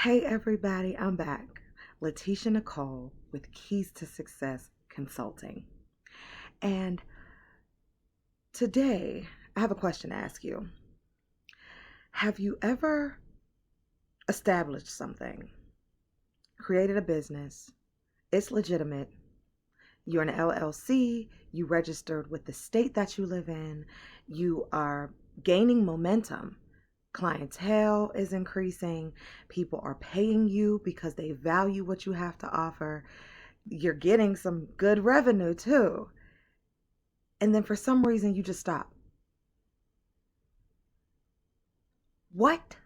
Hey everybody, I'm back. Letitia Nicole with Keys to Success Consulting. And today I have a question to ask you. Have you ever established something, created a business, it's legitimate, you're an LLC, you registered with the state that you live in, you are gaining momentum, clientele is increasing, people are paying you because they value what you have to offer, you're getting some good revenue too. And then for some reason you just stop. What?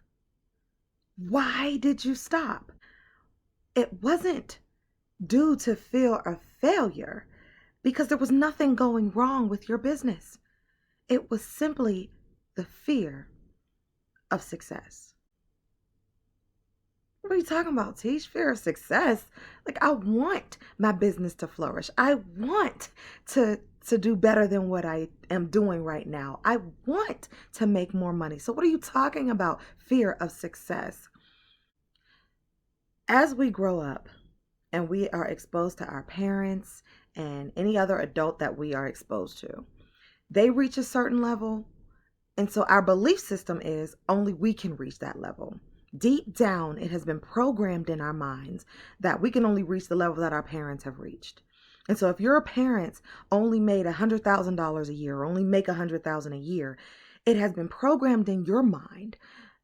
Why did you stop? It wasn't due to fear of failure because there was nothing going wrong with your business. It was simply the fear of success. What are you talking about, Teach? Fear of success? Like, I want my business to flourish. I want to do better than what I am doing right now. I want to make more money. So what are you talking about? Fear of success. As we grow up and we are exposed to our parents and any other adult that we are exposed to, they reach a certain level. And so our belief system is only we can reach that level. Deep down, it has been programmed in our minds that we can only reach the level that our parents have reached. And so if your parents only made $100,000 a year, or only make $100,000 a year, it has been programmed in your mind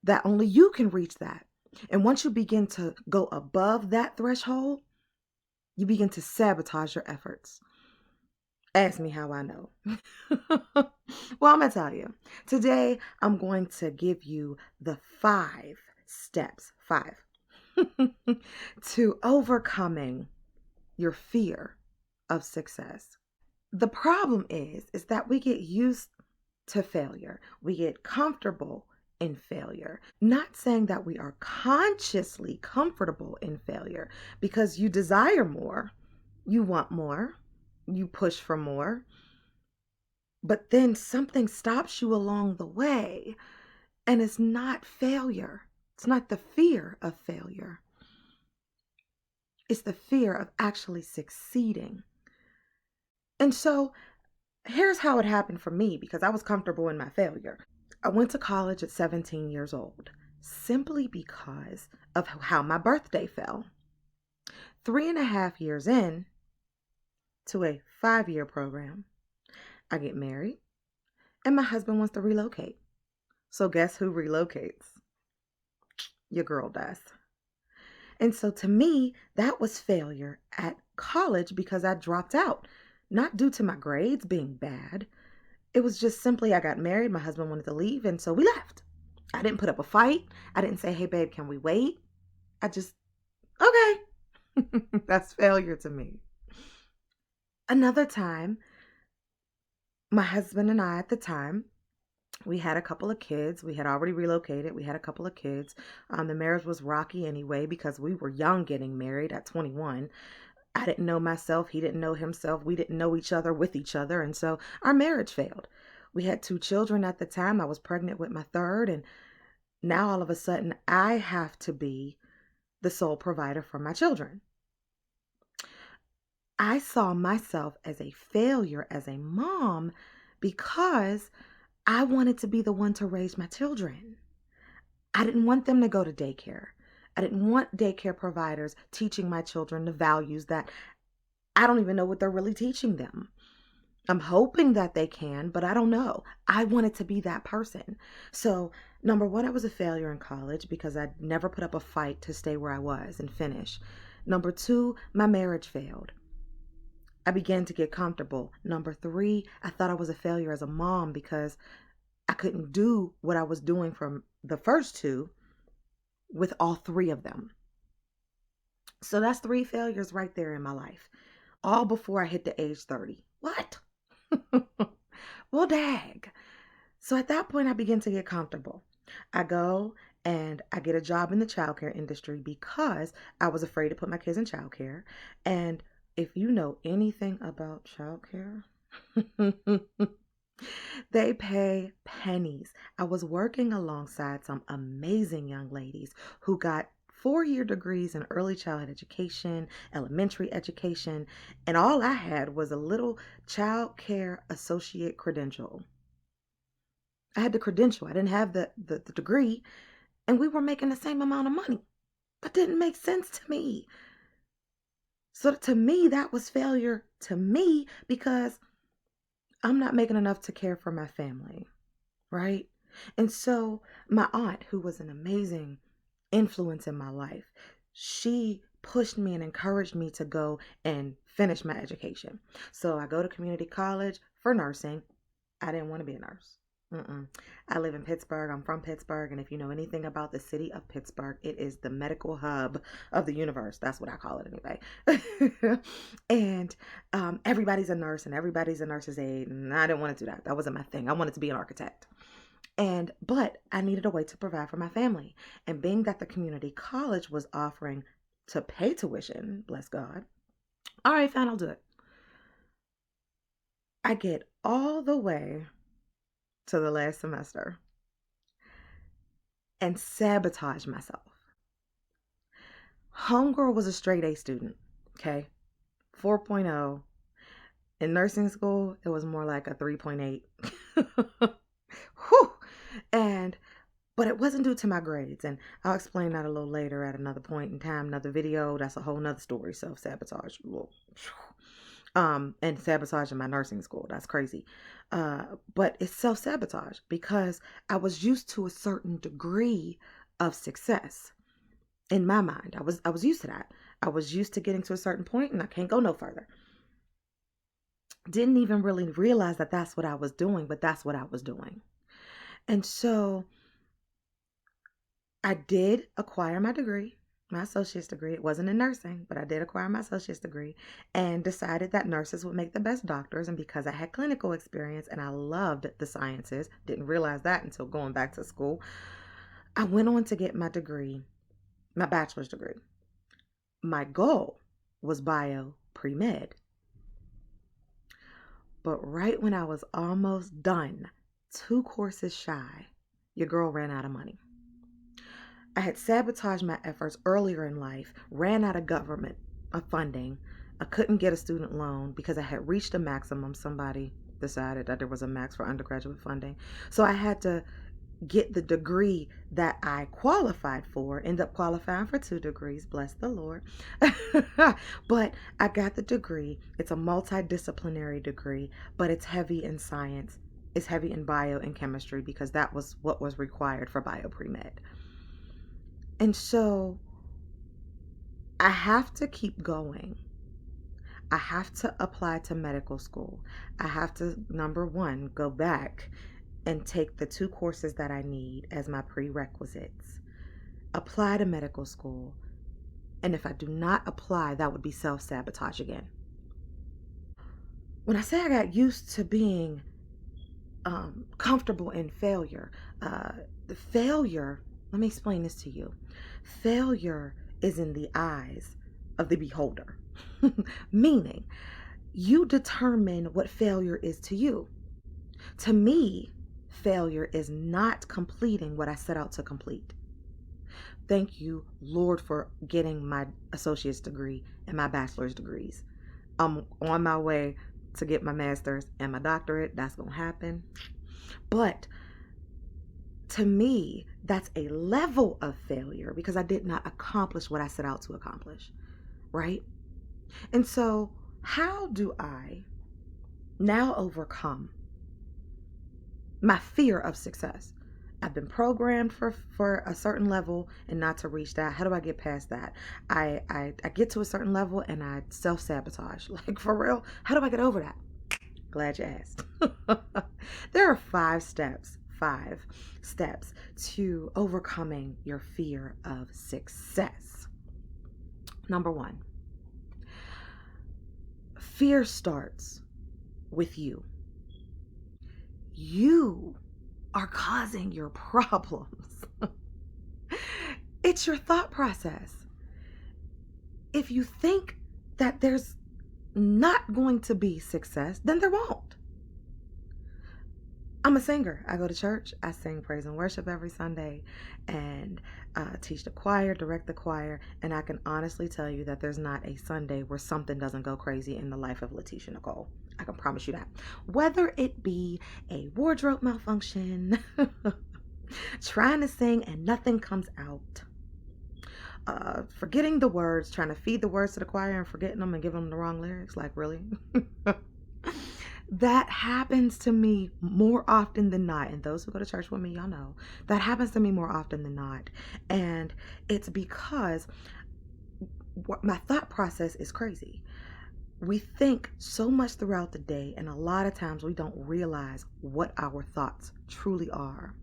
that only you can reach that. And once you begin to go above that threshold, you begin to sabotage your efforts. Ask me how I know. Well, I'm going to tell you. Today, I'm going to give you the 5 steps, to overcoming your fear of success. The problem is that we get used to failure. We get comfortable in failure. Not saying that we are consciously comfortable in failure, because you desire more, you want more, you push for more, but then something stops you along the way, and it's not failure. It's not the fear of failure. It's the fear of actually succeeding. And so here's how it happened for me, because I was comfortable in my failure. I went to college at 17 years old simply because of how my birthday fell. 3.5 years in to a 5-year program, I get married and my husband wants to relocate. So guess who relocates? Your girl does. And so to me, that was failure at college because I dropped out, not due to my grades being bad. It was just simply I got married, my husband wanted to leave, and so we left. I didn't put up a fight. I didn't say, hey, babe, can we wait? I just, okay. That's failure to me. Another time, my husband and I at the time, we had a couple of kids. We had already relocated. We had a couple of kids. The marriage was rocky anyway because we were young getting married at 21. I didn't know myself. He didn't know himself. We didn't know each other with each other. And so our marriage failed. We had 2 children at the time. I was pregnant with my third. And now all of a sudden I have to be the sole provider for my children. I saw myself as a failure as a mom because I wanted to be the one to raise my children. I didn't want them to go to daycare. I didn't want daycare providers teaching my children the values that I don't even know what they're really teaching them. I'm hoping that they can, but I don't know. I wanted to be that person. So, number one, I was a failure in college because I never put up a fight to stay where I was and finish. Number two, my marriage failed. I began to get comfortable. Number three, I thought I was a failure as a mom because I couldn't do what I was doing from the first 2 with all 3 of them. So that's 3 failures right there in my life, all before I hit the age 30. What? Well, dag. So at that point, I begin to get comfortable. I go and I get a job in the childcare industry because I was afraid to put my kids in childcare. And if you know anything about childcare, they pay pennies. I was working alongside some amazing young ladies who got 4-year degrees in early childhood education, elementary education, and all I had was a little child care associate credential. I had the credential. I didn't have the degree, and we were making the same amount of money. That didn't make sense to me. So to me, that was failure to me because I'm not making enough to care for my family, right? And so my aunt, who was an amazing influence in my life, she pushed me and encouraged me to go and finish my education. So I go to community college for nursing. I didn't want to be a nurse. I live in Pittsburgh. I'm from Pittsburgh. And if you know anything about the city of Pittsburgh, it is the medical hub of the universe. That's what I call it anyway. And everybody's a nurse and everybody's a nurse's aide. And I didn't want to do that. That wasn't my thing. I wanted to be an architect. But I needed a way to provide for my family. And being that the community college was offering to pay tuition, bless God, all right, fine, I'll do it. I get all the way to the last semester and sabotage myself. Homegirl was a straight A student, okay? 4.0. In nursing school, it was more like a 3.8. Whew! But it wasn't due to my grades, and I'll explain that a little later at another point in time, another video. That's a whole nother story, self-sabotage. And sabotage in my nursing school. That's crazy. But it's self-sabotage because I was used to a certain degree of success in my mind. I was used to that. I was used to getting to a certain point and I can't go no further. Didn't even really realize that that's what I was doing, but that's what I was doing. And so I did acquire my degree, my associate's degree. It wasn't in nursing, but I did acquire my associate's degree and decided that nurses would make the best doctors. And because I had clinical experience and I loved the sciences, didn't realize that until going back to school, I went on to get my degree, my bachelor's degree. My goal was bio pre-med. But right when I was almost done, 2 courses shy, your girl ran out of money. I had sabotaged my efforts earlier in life, ran out of government funding. I couldn't get a student loan because I had reached a maximum. Somebody decided that there was a max for undergraduate funding. So I had to get the degree that I qualified for, end up qualifying for 2 degrees, bless the Lord. But I got the degree. It's a multidisciplinary degree, but it's heavy in science. It's heavy in bio and chemistry because that was what was required for bio pre-med. And so I have to keep going. I have to apply to medical school. I have to, number one, go back and take the 2 courses that I need as my prerequisites. Apply to medical school. And if I do not apply, that would be self-sabotage again. When I say I got used to being comfortable in failure, the failure, let me explain this to you. Failure is in the eyes of the beholder, meaning you determine what failure is to you. To me, failure is not completing what I set out to complete. Thank you, Lord, for getting my associate's degree and my bachelor's degrees. I'm on my way to get my master's and my doctorate. That's going to happen. But to me, that's a level of failure because I did not accomplish what I set out to accomplish, right? And so how do I now overcome my fear of success? I've been programmed for a certain level and not to reach that. How do I get past that? I get to a certain level and I self-sabotage. Like, for real, how do I get over that? Glad you asked. There are 5 steps to overcoming your fear of success. Number 1, fear starts with you. You are causing your problems. It's your thought process. If you think that there's not going to be success, then there won't. I'm a singer. I go to church. I sing praise and worship every Sunday and teach the choir, direct the choir. And I can honestly tell you that there's not a Sunday where something doesn't go crazy in the life of Letitia Nicole. I can promise you that. Whether it be a wardrobe malfunction, trying to sing and nothing comes out, forgetting the words, trying to feed the words to the choir and forgetting them and giving them the wrong lyrics. Like, really? That happens to me more often than not. And those who go to church with me, y'all know that happens to me more often than not. And it's because my thought process is crazy. We think so much throughout the day, and a lot of times we don't realize what our thoughts truly are.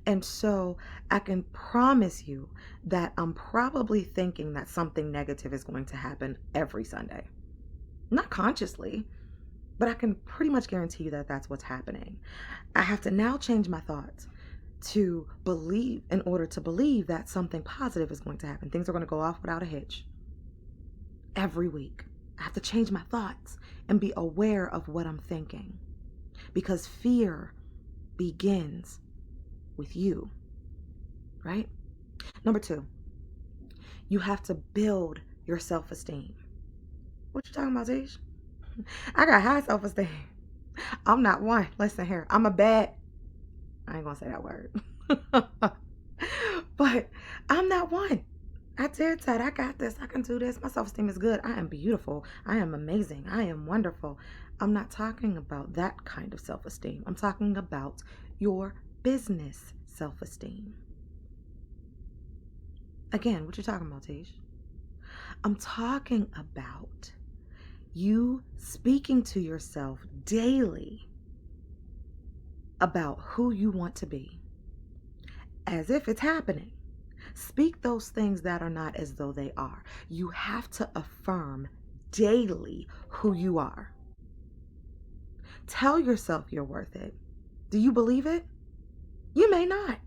And so I can promise you that I'm probably thinking that something negative is going to happen every Sunday. Not consciously, but I can pretty much guarantee you that that's what's happening. I have to now change my thoughts to believe, in order to believe that something positive is going to happen. Things are going to go off without a hitch every week. I have to change my thoughts and be aware of what I'm thinking, because fear begins with you, right? Number 2, you have to build your self-esteem. What you talking about, Tish? I got high self-esteem. I'm not one. Listen here. I'm a bad. I ain't gonna say that word. But I'm not one. I did that. I got this. I can do this. My self-esteem is good. I am beautiful. I am amazing. I am wonderful. I'm not talking about that kind of self-esteem. I'm talking about your business self-esteem. Again, what you talking about, Tish? I'm talking about you speaking to yourself daily about who you want to be, as if it's happening. Speak those things that are not as though they are. You have to affirm daily who you are. Tell yourself you're worth it. Do you believe it? You may not.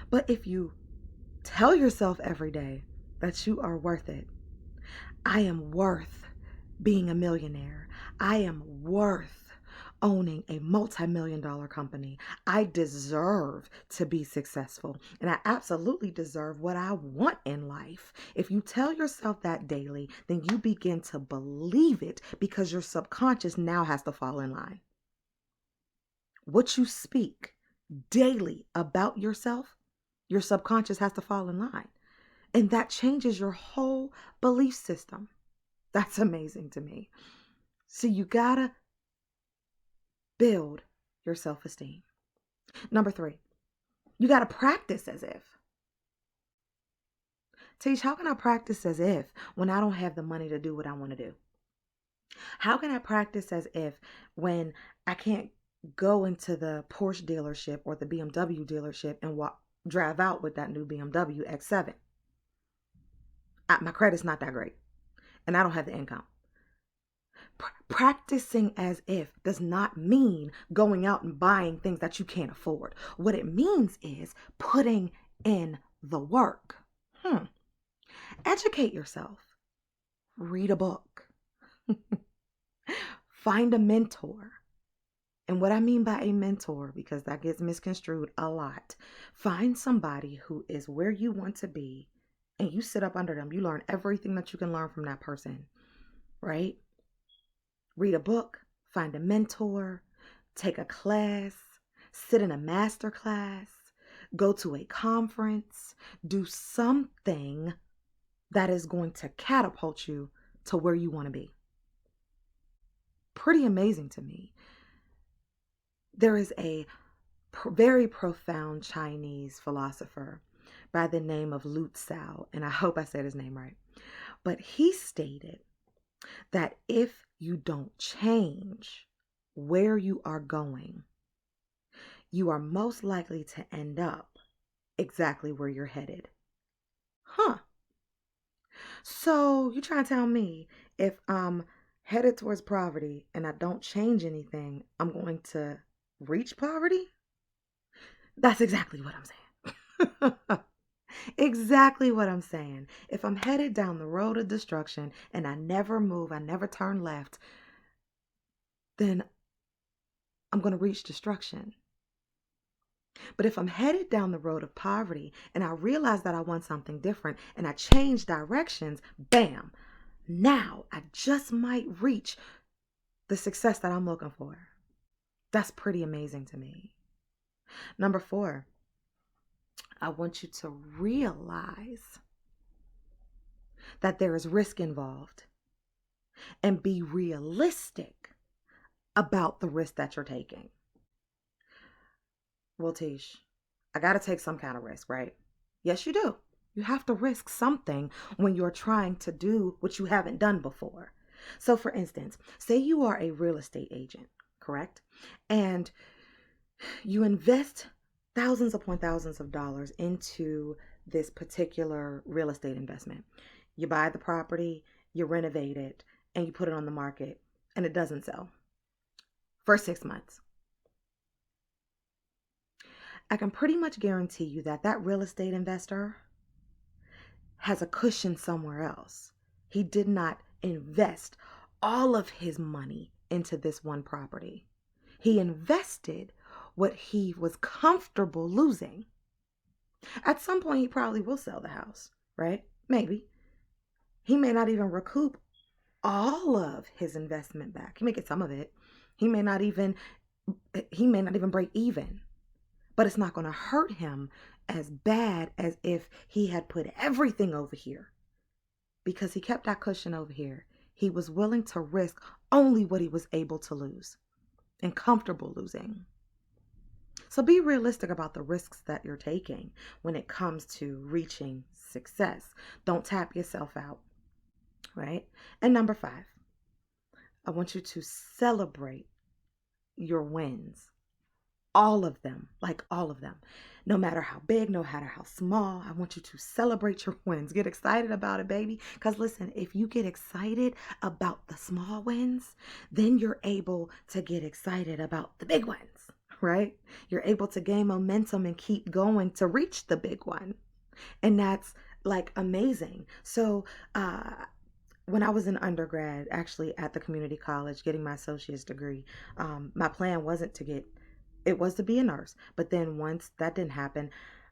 But if you tell yourself every day that you are worth it, I am worth being a millionaire. I am worth owning a multi-million-dollar company. I deserve to be successful, and I absolutely deserve what I want in life. If you tell yourself that daily, then you begin to believe it, because your subconscious now has to fall in line. What you speak daily about yourself, your subconscious has to fall in line. And that changes your whole belief system. That's amazing to me. So you gotta build your self-esteem. Number 3, you gotta practice as if. Teach, how can I practice as if when I don't have the money to do what I want to do? How can I practice as if when I can't go into the Porsche dealership or the BMW dealership and drive out with that new BMW X7? My credit's not that great, and I don't have the income. Practicing as if does not mean going out and buying things that you can't afford. What it means is putting in the work. Educate yourself. Read a book. Find a mentor. And what I mean by a mentor, because that gets misconstrued a lot, find somebody who is where you want to be, and you sit up under them. You learn everything that you can learn from that person, right? Read a book, find a mentor, take a class, sit in a master class, go to a conference, do something that is going to catapult you to where you want to be. Pretty amazing to me. There is a very profound Chinese philosopher by the name of Lu Tsao, and I hope I said his name right. But he stated that if you don't change where you are going, you are most likely to end up exactly where you're headed. So you trying to tell me if I'm headed towards poverty and I don't change anything, I'm going to reach poverty? That's exactly what I'm saying. Exactly what I'm saying. If I'm headed down the road of destruction and I never move, I never turn left, then I'm going to reach destruction. But if I'm headed down the road of poverty and I realize that I want something different and I change directions, bam, now I just might reach the success that I'm looking for. That's pretty amazing to me. Number 4, I want you to realize that there is risk involved and be realistic about the risk that you're taking. Well, Tish, I got to take some kind of risk, right? Yes, you do. You have to risk something when you're trying to do what you haven't done before. So, for instance, say you are a real estate agent, correct? And you invest thousands upon thousands of dollars into this particular real estate investment. You buy the property, you renovate it, and you put it on the market, and it doesn't sell for 6 months. I can pretty much guarantee you that that real estate investor has a cushion somewhere else. He did not invest all of his money into this one property. He invested what he was comfortable losing. At some point, he probably will sell the house, right? Maybe. He may not even recoup all of his investment back. He may get some of it. He may not even break even. But it's not going to hurt him as bad as if he had put everything over here. Because he kept that cushion over here. He was willing to risk only what he was able to lose and comfortable losing. So be realistic about the risks that you're taking when it comes to reaching success. Don't tap yourself out, right? And number 5, I want you to celebrate your wins. All of them, like all of them. No matter how big, no matter how small, I want you to celebrate your wins. Get excited about it, baby. Because listen, if you get excited about the small wins, then you're able to get excited about the big ones, right? You're able to gain momentum and keep going to reach the big one. And that's like amazing. So, when I was in undergrad, actually at the community college, getting my associate's degree, my plan wasn't to get it was to be a nurse. But then once that didn't happen,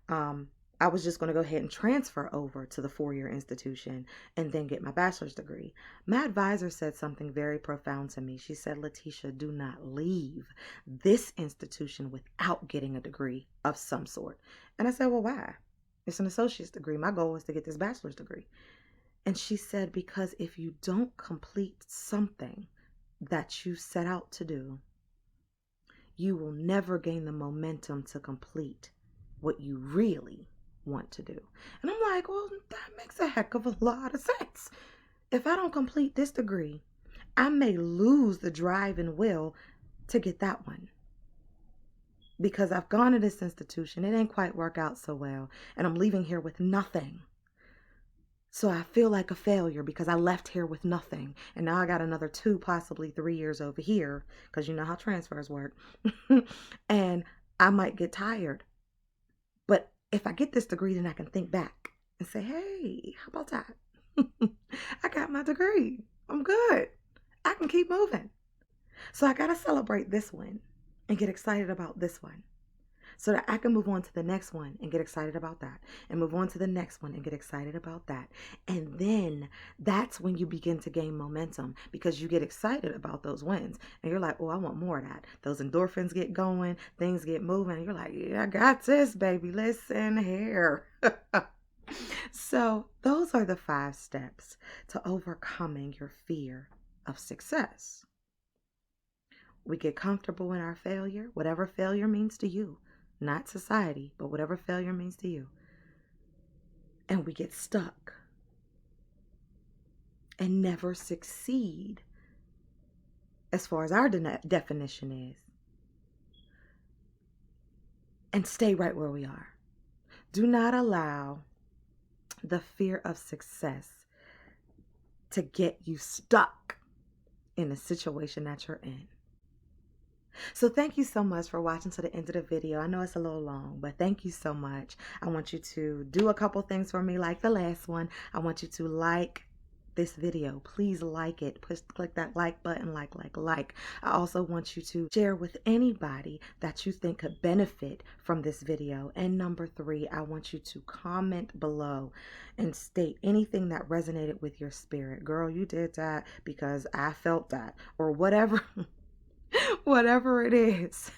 I was just going to go ahead and transfer over to the 4-year institution and then get my bachelor's degree. My advisor said something very profound to me. She said, Letitia, do not leave this institution without getting a degree of some sort. And I said, well, why? It's an associate's degree. My goal is to get this bachelor's degree. And she said, because if you don't complete something that you set out to do, you will never gain the momentum to complete what you really want to do. And I'm like, well, that makes a heck of a lot of sense. If I don't complete this degree, I may lose the drive and will to get that one. Because I've gone to this institution, it ain't quite work out so well, and I'm leaving here with nothing. So I feel like a failure because I left here with nothing. And now I got another 2, possibly 3 years over here, because you know how transfers work. And I might get tired. But if I get this degree, then I can think back and say, hey, how about that? I got my degree. I'm good. I can keep moving. So I got to celebrate this one and get excited about this one, so that I can move on to the next one and get excited about that, and move on to the next one and get excited about that. And then that's when you begin to gain momentum, because you get excited about those wins and you're like, oh, I want more of that. Those endorphins get going, things get moving, and you're like, yeah, I got this, baby. Listen here. So those are the 5 steps to overcoming your fear of success. We get comfortable in our failure, whatever failure means to you. Not society, but whatever failure means to you. And we get stuck and never succeed as far as our definition is. And stay right where we are. Do not allow the fear of success to get you stuck in the situation that you're in. So thank you so much for watching to the end of the video. I know it's a little long, but thank you so much. I want you to do a couple things for me like the last one. I want you to like this video, please like it. Click that like button, like. I also want you to share with anybody that you think could benefit from this video. And number 3, I want you to comment below and state anything that resonated with your spirit. Girl, you did that because I felt that, or whatever. Whatever it is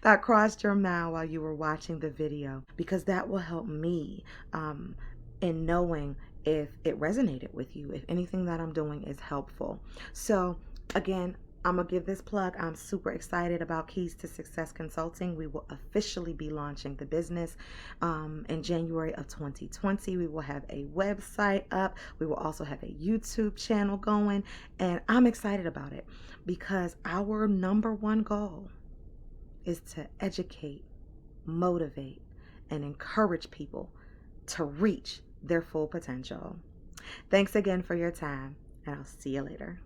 that crossed your mind while you were watching the video, because that will help me in knowing if it resonated with you, if anything that I'm doing is helpful. So again, I'm going to give this plug. I'm super excited about Keys to Success Consulting. We will officially be launching the business in January of 2020. We will have a website up. We will also have a YouTube channel going. And I'm excited about it because our number one goal is to educate, motivate, and encourage people to reach their full potential. Thanks again for your time, and I'll see you later.